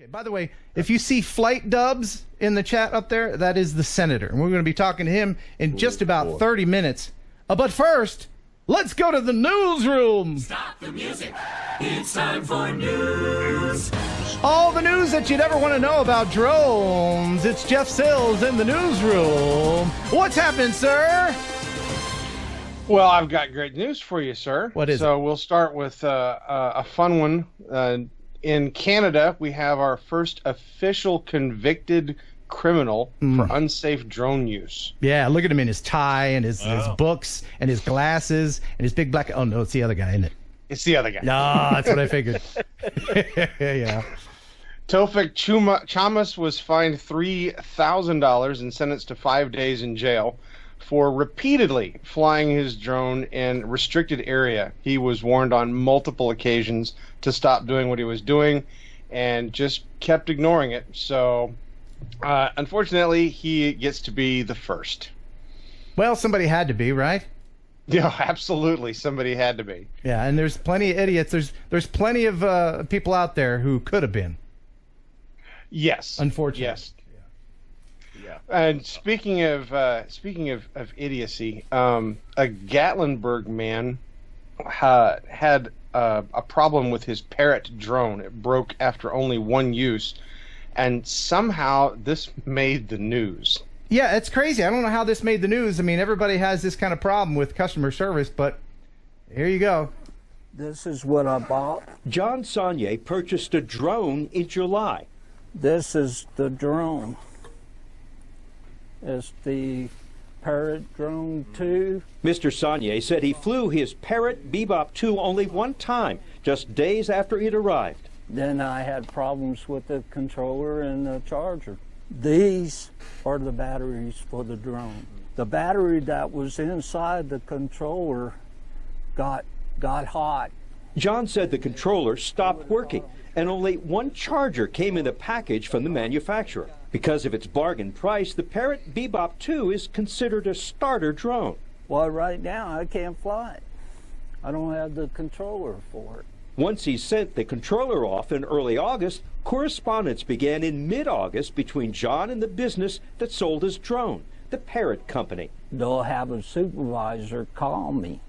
Okay, by the way, if you see Flight Dubs in the chat up there, that is the senator. And we're going to be talking to him in just about 30 minutes. But first, let's go to the newsroom. Stop the music. It's time for news. All the news that you'd ever want to know about drones. It's Jeff Sills in the newsroom. What's happening, sir? Well, I've got great news for you, sir. What is it? So we'll start with a fun one. In Canada, we have our first official convicted criminal for unsafe drone use. Yeah, look at him in his tie and his books and his glasses and his big black... Oh, no, it's the other guy, isn't it? It's the other guy. No, that's what I figured. Yeah. Tofik Chamas was fined $3,000 and sentenced to 5 days in jail for repeatedly flying his drone in restricted area. He was warned on multiple occasions to stop doing what he was doing and just kept ignoring it. So, unfortunately, he gets to be the first. Well, somebody had to be, right? Yeah, absolutely. Somebody had to be. Yeah, and there's plenty of idiots. There's plenty of people out there who could have been. Yes. Unfortunately. Yes. Yeah. And speaking of idiocy, a Gatlinburg man had a problem with his Parrot drone. It broke after only one use, and somehow this made the news. Yeah, it's crazy. I don't know how this made the news. I mean, everybody has this kind of problem with customer service, but here you go. This is what I bought. John Saunier purchased a drone in July. This is the drone. It's the Parrot Drone 2. Mr. Saunier said he flew his Parrot Bebop 2 only one time, just days after it arrived. Then I had problems with the controller and the charger. These are the batteries for the drone. The battery that was inside the controller got hot. John said the controller stopped working, and only one charger came in the package from the manufacturer. Because of its bargain price, the Parrot Bebop 2 is considered a starter drone. Well, right now I can't fly it. I don't have the controller for it. Once he sent the controller off in early August, correspondence began in mid-August between John and the business that sold his drone, the Parrot Company. They'll have a supervisor call me.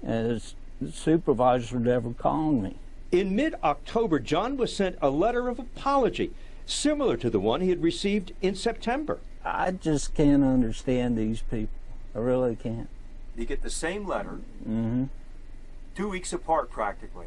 And the supervisor never called me. In mid-October, John was sent a letter of apology, similar to the one he had received in September. I just can't understand these people. I really can't. You get the same letter, 2 weeks apart practically,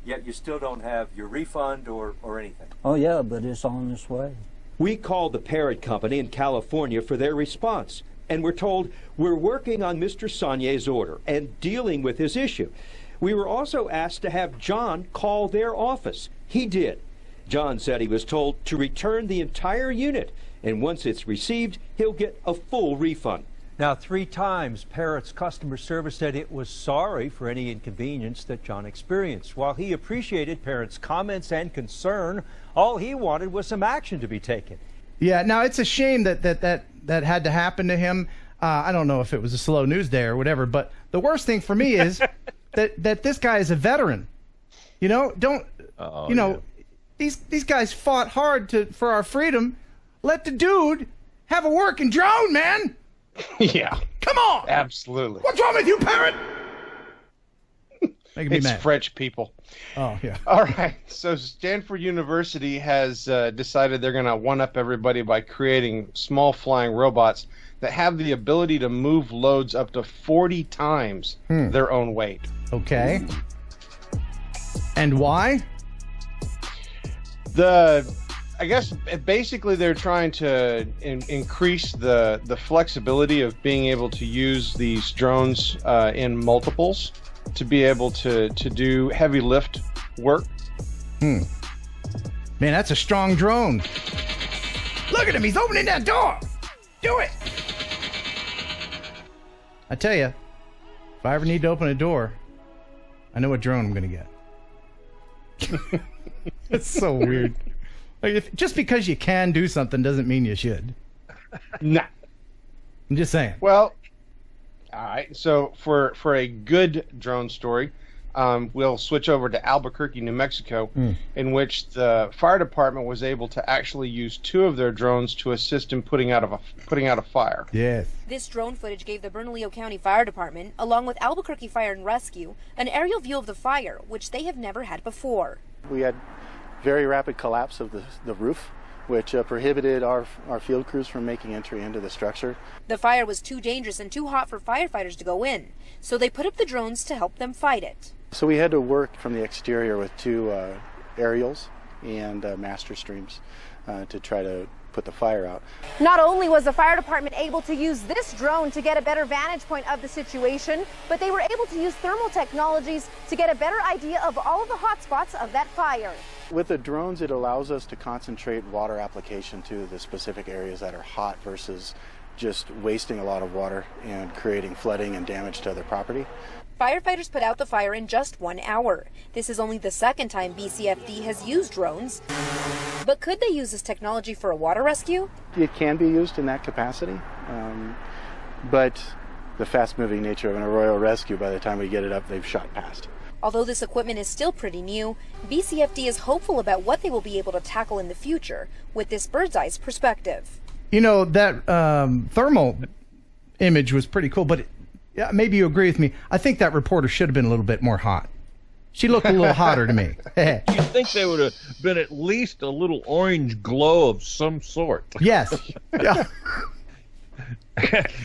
yet you still don't have your refund or anything. Oh yeah, but it's on its way. We called the Parrot Company in California for their response, and we're told we're working on Mr. Saunier's order and dealing with his issue. We were also asked to have John call their office. He did. John said he was told to return the entire unit, and once it's received, he'll get a full refund. Now, 3 times Parrot's customer service said it was sorry for any inconvenience that John experienced. While he appreciated Parrot's comments and concern, all he wanted was some action to be taken. Yeah, now it's a shame that had to happen to him. I don't know if it was a slow news day or whatever, but the worst thing for me is that this guy is a veteran. You know, these guys fought hard for our freedom. Let the dude have a working drone, man. Yeah. Come on. Absolutely. What's wrong with you, Parrot? Making me It's mad. French people. Oh, yeah. All right. So Stanford University has decided they're going to one-up everybody by creating small flying robots that have the ability to move loads up to 40 times their own weight. Okay. And why? I guess basically they're trying to increase the flexibility of being able to use these drones in multiples to be able to do heavy lift work. Man, that's a strong drone. Look at him. He's opening that door. Do it. I tell you, if I ever need to open a door, I know what drone I'm going to get. It's so weird. Like just because you can do something doesn't mean you should. Nah. I'm just saying. Well, all right. So for a good drone story, we'll switch over to Albuquerque, New Mexico, in which the fire department was able to actually use 2 of their drones to assist in putting out a fire. Yes. This drone footage gave the Bernalillo County Fire Department, along with Albuquerque Fire and Rescue, an aerial view of the fire, which they have never had before. We had very rapid collapse of the roof, which prohibited our field crews from making entry into the structure. The fire was too dangerous and too hot for firefighters to go in, so they put up the drones to help them fight it. So we had to work from the exterior with 2 aerials and master streams to try to put the fire out. Not only was the fire department able to use this drone to get a better vantage point of the situation, but they were able to use thermal technologies to get a better idea of all of the hot spots of that fire. With the drones, it allows us to concentrate water application to the specific areas that are hot versus just wasting a lot of water and creating flooding and damage to other property. Firefighters put out the fire in just 1 hour. This is only the second time BCFD has used drones. But could they use this technology for a water rescue? It can be used in that capacity, but the fast-moving nature of an arroyo rescue, by the time we get it up, they've shot past. Although this equipment is still pretty new, BCFD is hopeful about what they will be able to tackle in the future with this bird's-eye perspective. You know, that thermal image was pretty cool, but yeah, maybe you agree with me. I think that reporter should have been a little bit more hot. She looked a little hotter to me. You'd think they would have been at least a little orange glow of some sort. Yes. Yeah.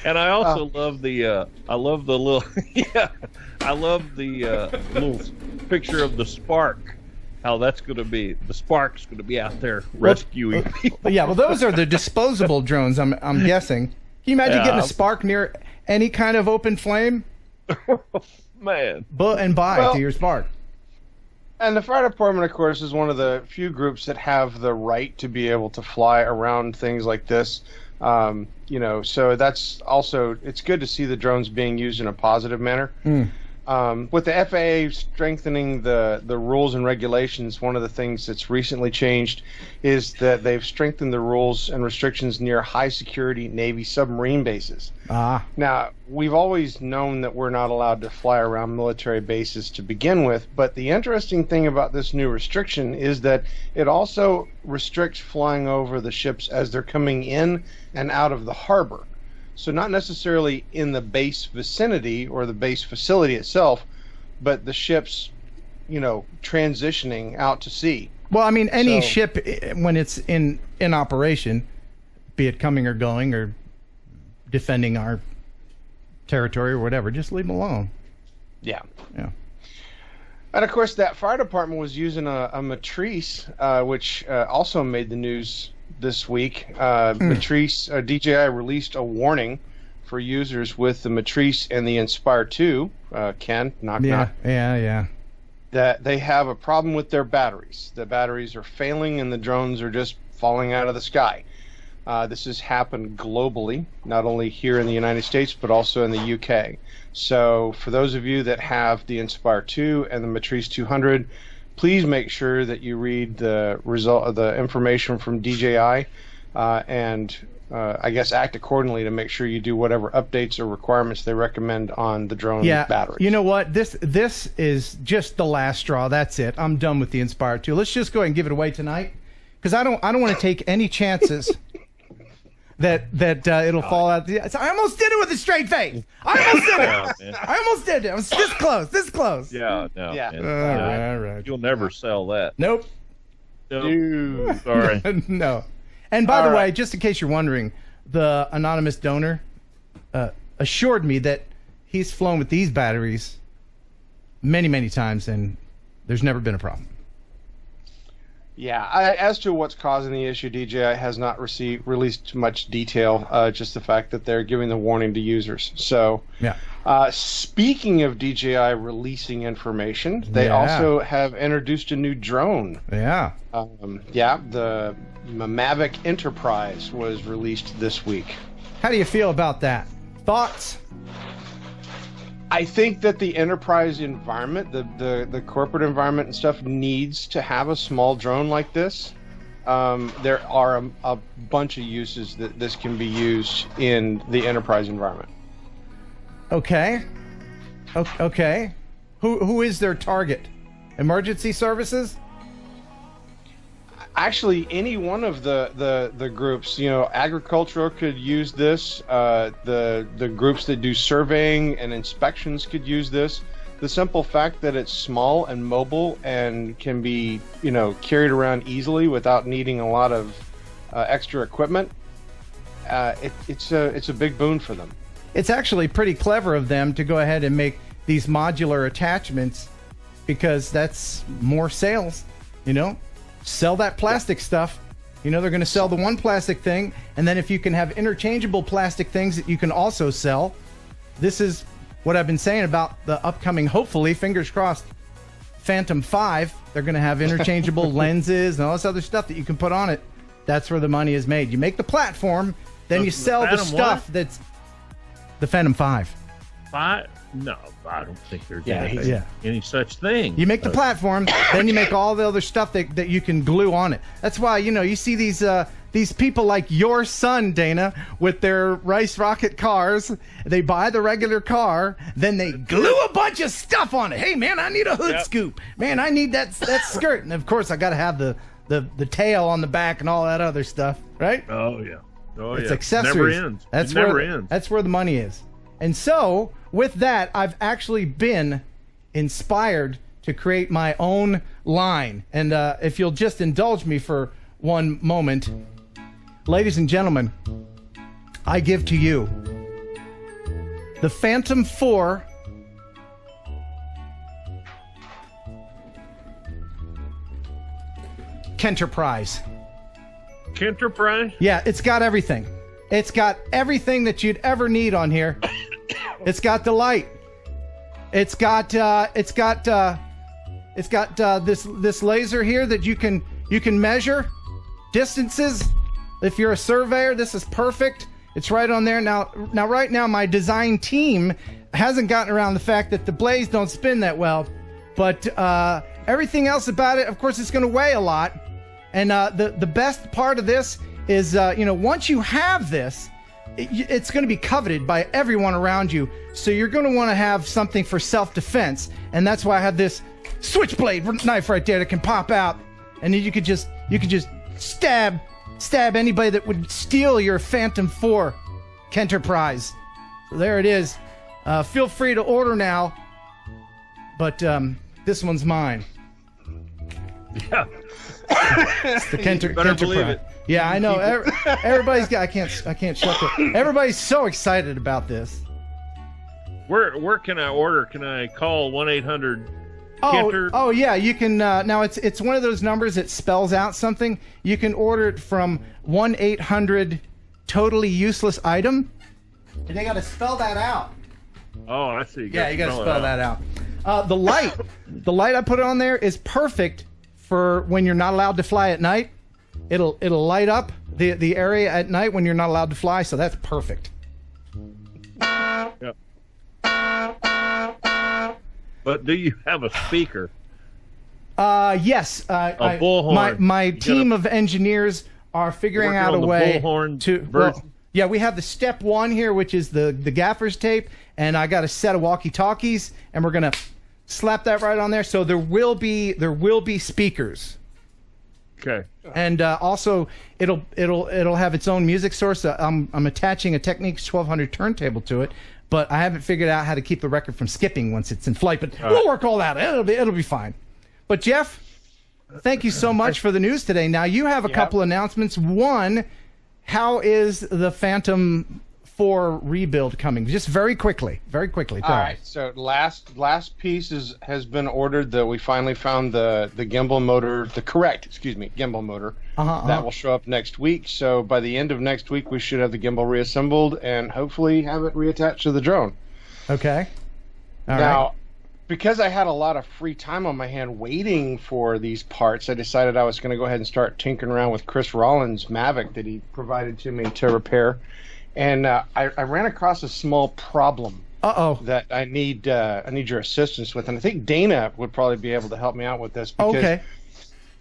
And I also love the little little picture of the spark. How that's going to be, the spark's going to be out there rescuing people. Yeah, well, those are the disposable drones, I'm guessing. Can you imagine getting a spark near any kind of open flame? Man. To your spark. And the fire department, of course, is one of the few groups that have the right to be able to fly around things like this. So that's also, it's good to see the drones being used in a positive manner. With the FAA strengthening the rules and regulations, one of the things that's recently changed is that they've strengthened the rules and restrictions near high-security Navy submarine bases. Now, we've always known that we're not allowed to fly around military bases to begin with, but the interesting thing about this new restriction is that it also restricts flying over the ships as they're coming in and out of the harbor. So not necessarily in the base vicinity or the base facility itself, but the ships, transitioning out to sea. Well, I mean, any ship, when it's in operation, be it coming or going or defending our territory or whatever, just leave them alone. Yeah. Yeah. And, of course, that fire department was using a matrice, which also made the news this week. Matrice, DJI released a warning for users with the Matrice and the Inspire 2, Ken, knock. Yeah. That they have a problem with their batteries. The batteries are failing and the drones are just falling out of the sky. This has happened globally, not only here in the United States, but also in the UK. So for those of you that have the Inspire 2 and the Matrice 200, please make sure that you read the result of the information from DJI and I guess act accordingly to make sure you do whatever updates or requirements they recommend on the drone batteries. You know what? This is just the last straw. That's it. I'm done with the Inspire 2. Let's just go ahead and give it away tonight, because I don't want to take any chances that it'll fall out. I almost did it with a straight face. I almost did it. I was this close. Yeah, no. Yeah. Man. All right. You'll never sell that. Nope. Nope. Sorry. No. And by the way, just in case you're wondering, the anonymous donor assured me that he's flown with these batteries many, many times, and there's never been a problem. Yeah, as to what's causing the issue, DJI has not released much detail, just the fact that they're giving the warning to users. So, speaking of DJI releasing information, they also have introduced a new drone. Yeah. The Mavic Enterprise was released this week. How do you feel about that? Thoughts? I think that the enterprise environment, the corporate environment and stuff, needs to have a small drone like this. There are a bunch of uses that this can be used in the enterprise environment. Okay. Who is their target? Emergency services? Actually, any one of the groups, agricultural could use this. The groups that do surveying and inspections could use this. The simple fact that it's small and mobile and can be, carried around easily without needing a lot of extra equipment, it's a big boon for them. It's actually pretty clever of them to go ahead and make these modular attachments, because that's more sales, Sell that plastic stuff. They're going to sell the one plastic thing, and then if you can have interchangeable plastic things that you can also sell. This is what I've been saying about the upcoming, hopefully, fingers crossed, Phantom 5. They're going to have interchangeable lenses and all this other stuff that you can put on it. That's where the money is made. You make the platform, then you sell the stuff that's the Phantom 5. No, I don't think there's any such thing. You make the platform, then you make all the other stuff that you can glue on it. That's why, you see these people like your son, Dana, with their race rocket cars. They buy the regular car, then they glue a bunch of stuff on it. Hey, man, I need a hood scoop. Man, I need that skirt. And, of course, I got to have the tail on the back and all that other stuff, right? Oh, yeah. It's accessories. Never ends. It never ends. That's where the money is. And so, with that, I've actually been inspired to create my own line. And if you'll just indulge me for one moment, ladies and gentlemen, I give to you the Phantom 4 Kenterprise. Kenterprise? Yeah, it's got everything. It's got everything that you'd ever need on here. It's got the light. It's got this laser here that you can measure distances. If you're a surveyor, this is perfect. It's right on there. Now right now my design team hasn't gotten around the fact that the blades don't spin that well, but everything else about it, of course, it's going to weigh a lot. And the best part of this is, once you have this, it's going to be coveted by everyone around you. So you're going to want to have something for self-defense. And that's why I have this switchblade knife right there that can pop out. And then you could just stab anybody that would steal your Phantom 4 Kenterprise. So there it is. Feel free to order now. But this one's mine. Yeah. It's the Kenterprise. Yeah, I know. Everybody's got. I can't shut it. Everybody's so excited about this. Where can I order? Can I call 1-800? Oh yeah, you can. Now it's one of those numbers that spells out something. You can order it from 1-800 totally useless item. And they got to spell that out. Oh, I see. You got to spell that out. The light I put on there is perfect for when you're not allowed to fly at night. It'll light up the area at night when you're not allowed to fly, so that's perfect. Yep. But do you have a speaker? Yes. A bullhorn. My team of engineers are figuring out a way to. Well, yeah, we have the step 1 here, which is the gaffer's tape, and I got a set of walkie-talkies, and we're gonna slap that right on there. So there will be speakers. Okay. And also, it'll have its own music source. I'm attaching a Technics 1200 turntable to it, but I haven't figured out how to keep the record from skipping once it's in flight. But we'll work all that. It'll be fine. But Jeff, thank you so much for the news today. Now you have a couple announcements. One, how is the Phantom 4 rebuild coming? Just very quickly. All right. So last piece has been ordered. That we finally found the gimbal motor, the correct gimbal motor. That will show up next week. So by the end of next week, we should have the gimbal reassembled and hopefully have it reattached to the drone. Okay. All now, right. Because I had a lot of free time on my hand waiting for these parts, I decided I was going to go ahead and start tinkering around with Chris Rollins' Mavic that he provided to me to repair. And I ran across a small problem that I need your assistance with, and I think Dana would probably be able to help me out with this. Because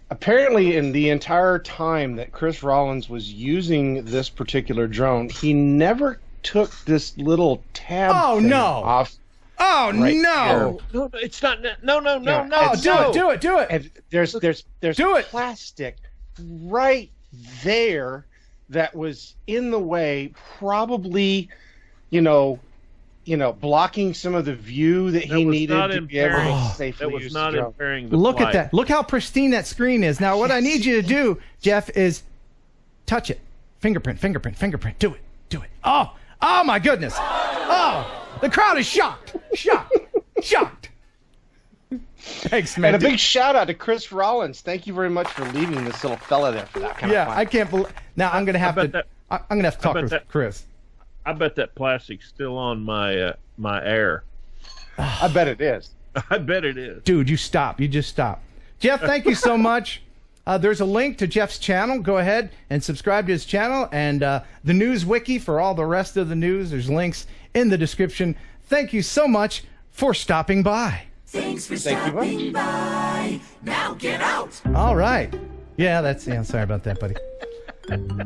apparently, in the entire time that Chris Rollins was using this particular drone, he never took this little tab thing off Oh Right no! No, it's not. No. Oh, do it! And there's Do it. plastic right there that was in the way, probably, blocking some of the view that he needed to be able to safely That was use not the drone. impairing the Look flight. at that! Look how pristine that screen is. Now, what I need you to do, Jeff, is touch it. Fingerprint. Do it. Oh my goodness! Oh, the crowd is shocked. Thanks, man. And a big shout out to Chris Rollins. Thank you very much for leaving this little fella there for that kind of fun. I can't believe. Now I'm gonna have to. I'm gonna have to talk bet with that- Chris. I bet that plastic's still on my my air. I bet it is. I bet it is. Dude, you stop. You just stop. Jeff, thank you so much. There's a link to Jeff's channel. Go ahead and subscribe to his channel, and the news wiki for all the rest of the news. There's links in the description. Thank you so much for stopping by. Thanks for Thank you stopping by. Now get out. All right. Yeah, sorry about that, buddy.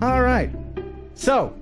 All right. So,